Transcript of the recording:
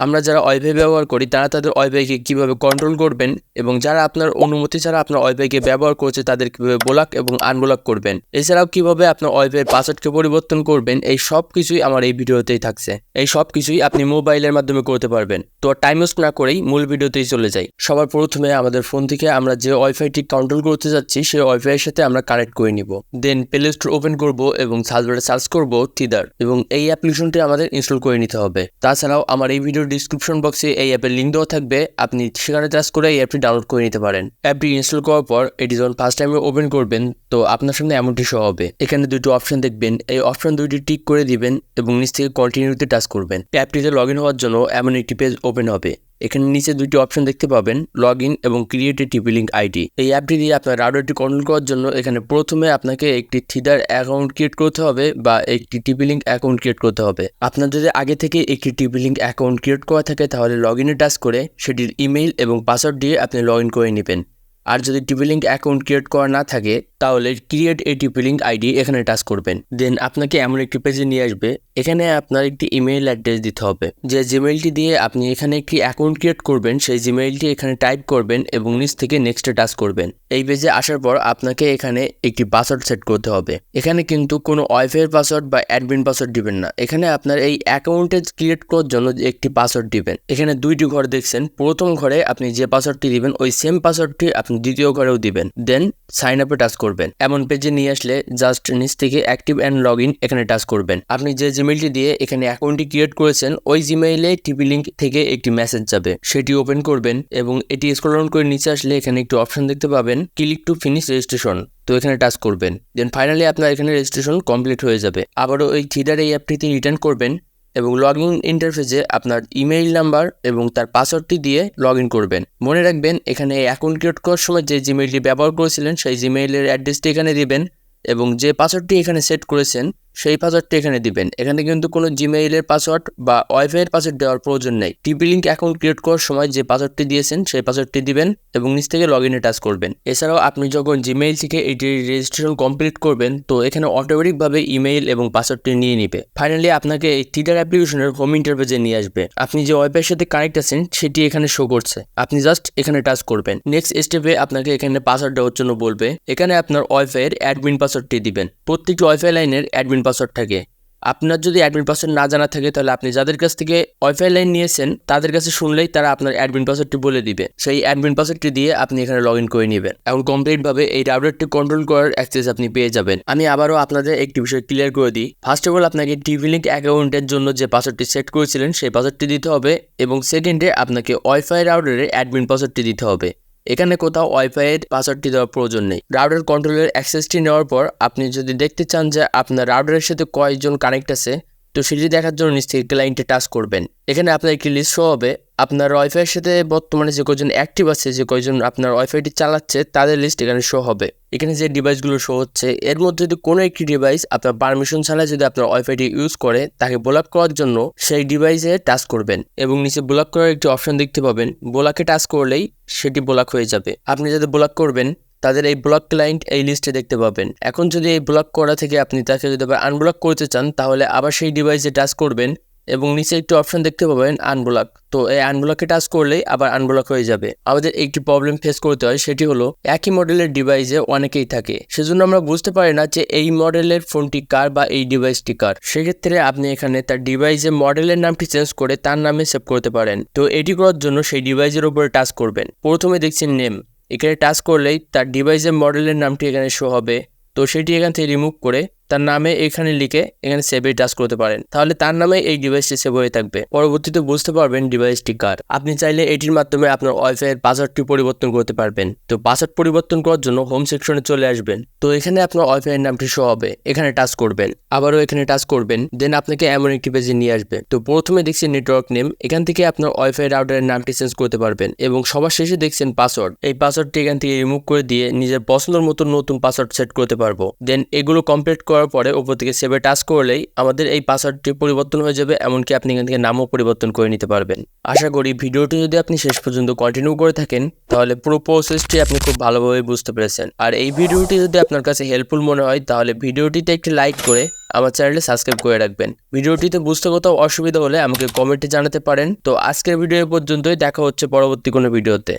আমরা যারা ওয়াইফাই ব্যবহার করি তারা তাদের ওয়াইফাইকে কিভাবে কন্ট্রোল করবেন এবং যারা আপনার অনুমতি ছাড়া আপনার ওয়াইফাইকে ব্যবহার করছে তাদের কিভাবে ব্লক এবং আনব্লক করবেন, এছাড়াও কিভাবে আপনার ওয়াইফাইয়ের পাসওয়ার্ডকে পরিবর্তন করবেন, এই সব কিছুই আমার এই ভিডিওতেই থাকছে। এই সব কিছুই আপনি মোবাইলের মাধ্যমে করতে পারবেন। তো টাইম ওয়েস্ট না করেই মূল ভিডিওতেই চলে যাই। সবার প্রথমে আমাদের ফোন থেকে আমরা যে ওয়াইফাইটি কন্ট্রোল করতে যাচ্ছি সেই ওয়াইফাইয়ের সাথে আমরা কানেক্ট করে নিব। দেন প্লে স্টোর ওপেন করব এবং সার্চবারে সার্চ করব Tether এবং এই অ্যাপ্লিকেশনটি আমাদের ইনস্টল করে নিতে হবে। তাছাড়াও আমার এই ভিডিওর ডিসক্রিপশন বক্সে এই অ্যাপের লিঙ্ক দেওয়া থাকবে, আপনি সেখানে টাচ করে এই অ্যাপটি ডাউনলোড করে নিতে পারেন। অ্যাপটি ইনস্টল করার পর এটি যখন ফার্স্ট টাইমে ওপেন করবেন তো আপনার সামনে এমনটি শো হবে। এখানে দুটো অপশন দেখবেন, এই অপশন দুইটি টিক করে দিবেন এবং নিচ থেকে কন্টিনিউতে টাচ করবেন। অ্যাপটিতে লগ ইন হওয়ার জন্য এমন একটি পেজ ওপেন হবে। এখানে নিচে দুইটি অপশন দেখতে পাবেন, লগ ইন এবং ক্রিয়েট এ টিপলিঙ্ক আইডি। এই অ্যাপটি দিয়ে আপনার রাউটারটি কন্ট্রোল করার জন্য এখানে প্রথমে আপনাকে একটি থিদার অ্যাকাউন্ট ক্রিয়েট করতে হবে বা একটি টিপলিঙ্ক অ্যাকাউন্ট ক্রিয়েট করতে হবে। আপনার যদি আগে থেকে একটি টিপলিঙ্ক অ্যাকাউন্ট ক্রিয়েট করা থাকে তাহলে লগ ইনে টাচ করে সেটির ইমেইল এবং পাসওয়ার্ড দিয়ে আপনি লগ ইন করে নেবেন। আর যদি টিপলিঙ্ক অ্যাকাউন্ট ক্রিয়েট করা না থাকে তাহলে ক্রিয়েট এ টিপলিঙ্ক আইডি এখানে টাচ করবেন। দেন আপনাকে এমন একটি পেজে নিয়ে আসবে। এখানে আপনার একটি ইমেইল অ্যাড্রেস দিতে হবে। যে জিমেইলটি দিয়ে আপনি এখানে একটি অ্যাকাউন্ট ক্রিয়েট করবেন সেই জিমেইলটি এখানে টাইপ করবেন এবং নিচ থেকে নেক্সটে টাচ করবেন। এই পেজে আসার পর আপনাকে এখানে একটি পাসওয়ার্ড সেট করতে হবে। এখানে কিন্তু কোনো ওয়াইফাইয়ের পাসওয়ার্ড বা অ্যাডমিন পাসওয়ার্ড দিবেন না, এখানে আপনার এই অ্যাকাউন্টে ক্রিয়েট করার জন্য একটি পাসওয়ার্ড দিবেন। এখানে দুইটি ঘর দেখছেন, প্রথম ঘরে আপনি যে পাসওয়ার্ডটি দিবেন ওই সেম পাসওয়ার্ডটি আপনি দ্বিতীয় ঘরেও দিবেন। দেন সাইন আপে টাচ করবেন। এমন পেজে নিয়ে আসলে জাস্ট নিচ থেকে অ্যাক্টিভ অ্যান্ড লগ ইন এখানে টাচ করবেন। আপনি যে জিমেইলটি দিয়ে এখানে অ্যাকাউন্টটি ক্রিয়েট করেছেন ওই জিমেইলে টিপলিঙ্ক থেকে একটি মেসেজ যাবে, সেটি ওপেন করবেন এবং এটি স্ক্রল ডাউন করে নিচে আসলে এখানে একটি অপশন দেখতে পাবেন, ক্লিক টু ফিনিশ রেজিস্ট্রেশন। তো এখানে টাচ করবেন। দেন ফাইনালি আপনার এখানে রেজিস্ট্রেশন কমপ্লিট হয়ে যাবে। আবারও এই থিদার এই অ্যাপটিতে রিটার্ন করবেন এবং লগ ইন ইন্টারফেসে আপনার ইমেইল নাম্বার এবং তার পাসওয়ার্ডটি দিয়ে লগ ইন করবেন। মনে রাখবেন এখানে অ্যাকাউন্ট ক্রিয়েট করার সময় যে জিমেইলটি ব্যবহার করেছিলেন সেই জিমেইলের অ্যাড্রেসটি এখানে দিবেন এবং যে পাসওয়ার্ডটি এখানে সেট করেছেন সেই পাসওয়ার্ডটি এখানে দিবেন। এখানে কিন্তু কোনো জিমেইলের পাসওয়ার্ড বা ওয়াইফাইয়ের পাসওয়ার্ড দেওয়ার প্রয়োজন নেই। টিপলিঙ্ক অ্যাকাউন্ট ক্রিয়েট করার সময় যে পাসওয়ার্ডটি দিয়েছেন সেই পাসওয়ার্ডটি দিবেন এবং নিচ থেকে লগ ইনে টাচ করবেন। এছাড়াও আপনি যখন জিমেইল থেকে এটি রেজিস্ট্রেশন কমপ্লিট করবেন তো এখানে অটোমেটিকভাবে ইমেইল এবং পাসওয়ার্ডটি নিয়ে নিবে। ফাইনালি আপনাকে এই থিদার অ্যাপ্লিকেশনের হোম ইন্টারফেসে নিয়ে আসবে। আপনি যে ওয়াইফাইয়ের সাথে কানেক্ট আছেন সেটি এখানে শো করছে, আপনি জাস্ট এখানে টাচ করবেন। নেক্সট স্টেপে আপনাকে এখানে পাসওয়ার্ড দেওয়ার জন্য বলবে। এখানে আপনার ওয়াইফাইয়ের অ্যাডমিন পাসওয়ার্ডটি দিবেন। প্রত্যেকটি ওয়াইফাই লাইনের অ্যাডমিন পাসওয়ার্ড থাকে। আপনার যদি অ্যাডমিন পাসওয়ার্ড না জানা থাকে তাহলে আপনি যাদের কাছ থেকে ওয়াইফাই লাইন নিয়েছেন তাদের কাছে শুনলেই তারা আপনার অ্যাডমিন পাসওয়ার্ডটি বলে দিবে। সেই অ্যাডমিন পাসওয়ার্ডটি দিয়ে আপনি এখানে লগ ইন করে নেবেন। এখন কমপ্লিটভাবে এই রাউটারটি কন্ট্রোল করার অ্যাক্সেস আপনি পেয়ে যাবেন। আমি আবারও আপনাদের একটি বিষয় ক্লিয়ার করে দিই। ফার্স্ট অফ অল আপনাকে টিপলিঙ্ক অ্যাকাউন্টের জন্য যে পাসওয়ার্ডটি সেট করেছিলেন সেই পাসওয়ার্ডটি দিতে হবে এবং সেকেন্ডে আপনাকে ওয়াইফাই রাউটারের অ্যাডমিন পাসওয়ার্ডটি দিতে হবে। এখানে কোথাও ওয়াইফাইয়ের পাসওয়ার্ডটি দেওয়ার প্রয়োজন নেই। রাউটার কন্ট্রোলের অ্যাক্সেসটি নেওয়ার পর আপনি যদি দেখতে চান যে আপনার রাউটারের সাথে কয়জন কানেক্ট আছে তো সেটি দেখার জন্য নিচ থেকে ক্লায়েন্টে টাচ করবেন। এখানে আপনার একটি লিস্ট শো হবে আপনার ওয়াইফাইয়ের সাথে বর্তমানে যে কয়জন অ্যাক্টিভ আছে, যে কয়জন আপনার ওয়াইফাইটি চালাচ্ছে তাদের লিস্ট এখানে শো হবে। এখানে যে ডিভাইসগুলো শো হচ্ছে এর মধ্যে যদি কোনো একটি ডিভাইস আপনার পারমিশন ছাড়া যদি আপনার ওয়াইফাইটি ইউজ করে তাকে ব্লক করার জন্য সেই ডিভাইসে টাচ করবেন এবং নিচে ব্লক করার একটি অপশন দেখতে পাবেন। ব্লকে টাচ করলেই সেটি ব্লক হয়ে যাবে। আপনি যাদের ব্লক করবেন তাদের এই ব্লক ক্লায়েন্ট এই লিস্টে দেখতে পাবেন। এখন যদি এই ব্লক করা থেকে আপনি তাকে যদি আবার আনব্লক করতে চান তাহলে আবার সেই ডিভাইসে টাচ করবেন এবং নিচে একটি অপশন দেখতে পাবেন আনব্লক। তো এই আনব্লকে টাচ করলেই আবার আনব্লক হয়ে যাবে। আমাদের একটি প্রবলেম ফেস করতে হয়, সেটি হলো একই মডেলের ডিভাইসে অনেকেই থাকে, সেজন্য আমরা বুঝতে পারি না যে এই মডেলের ফোনটি কার বা এই ডিভাইসটি কার। সেক্ষেত্রে আপনি এখানে তার ডিভাইসের মডেলের নামটি চেঞ্জ করে তার নামে সেভ করতে পারেন। তো এটি করার জন্য সেই ডিভাইসের উপরে টাচ করবেন। প্রথমে দেখছেন নেম, এখানে টাচ করলেই তার ডিভাইসের মডেলের নামটি এখানে শো হবে। তো সেটি এখান থেকে রিমুভ করে তার নামে এখানে লিখে এখানে সেভে টাচ করতে পারেন, তাহলে তার নামে এই ডিভাইসটি সেভ হয়ে থাকবে। পরবর্তীতে বুঝতে পারবেন ডিভাইসটি কার। আপনি চাইলে এটির মাধ্যমে আপনার ওয়াইফাইয়ের পাসওয়ার্ডটি পরিবর্তন করতে পারবেন। তো পাসওয়ার্ড পরিবর্তন করার জন্য হোম সেকশনে চলে আসবেন। তো এখানে আপনার ওয়াইফাইয়ের নামটি শো হবে, এখানে টাচ করবেন, আবারও এখানে টাচ করবেন। দেন আপনাকে এমন একটি পেজে নিয়ে আসবে। তো প্রথমে দেখছেন নেটওয়ার্ক নেম, এখান থেকে আপনার ওয়াইফাই রাউটারের নামটি চেঞ্জ করতে পারবেন এবং সবার শেষে দেখছেন পাসওয়ার্ড। এই পাসওয়ার্ডটি এখান থেকে রিমুভ করে দিয়ে নিজের পছন্দের মতো নতুন পাসওয়ার্ড সেট করতে পারবো। দেন এগুলো কমপ্লিট করার পরে উপর থেকে সেভে টাচ করলেই আমাদের এই পাসওয়ার্ডটি পরিবর্তন হয়ে যাবে, এমনকি আপনি এখান থেকে নামও পরিবর্তন করে নিতে পারবেন। আশা করি ভিডিওটি যদি আপনি শেষ পর্যন্ত কন্টিনিউ করে থাকেন তাহলে পুরো প্রসেসটি আপনি খুব ভালোভাবে বুঝতে পেরেছেন। আর এই ভিডিওটি যদি আপনার কাছে হেল্পফুল মনে হয় তাহলে ভিডিওটিতে একটি লাইক করে আমার চ্যানেলে সাবস্ক্রাইব করে রাখবেন। ভিডিওটিতে বুঝতে কোথাও অসুবিধা হলে আমাকে কমেন্টে জানাতে পারেন। তো আজকের ভিডিও পর্যন্তই, দেখা হচ্ছে পরবর্তী কোনো ভিডিওতে।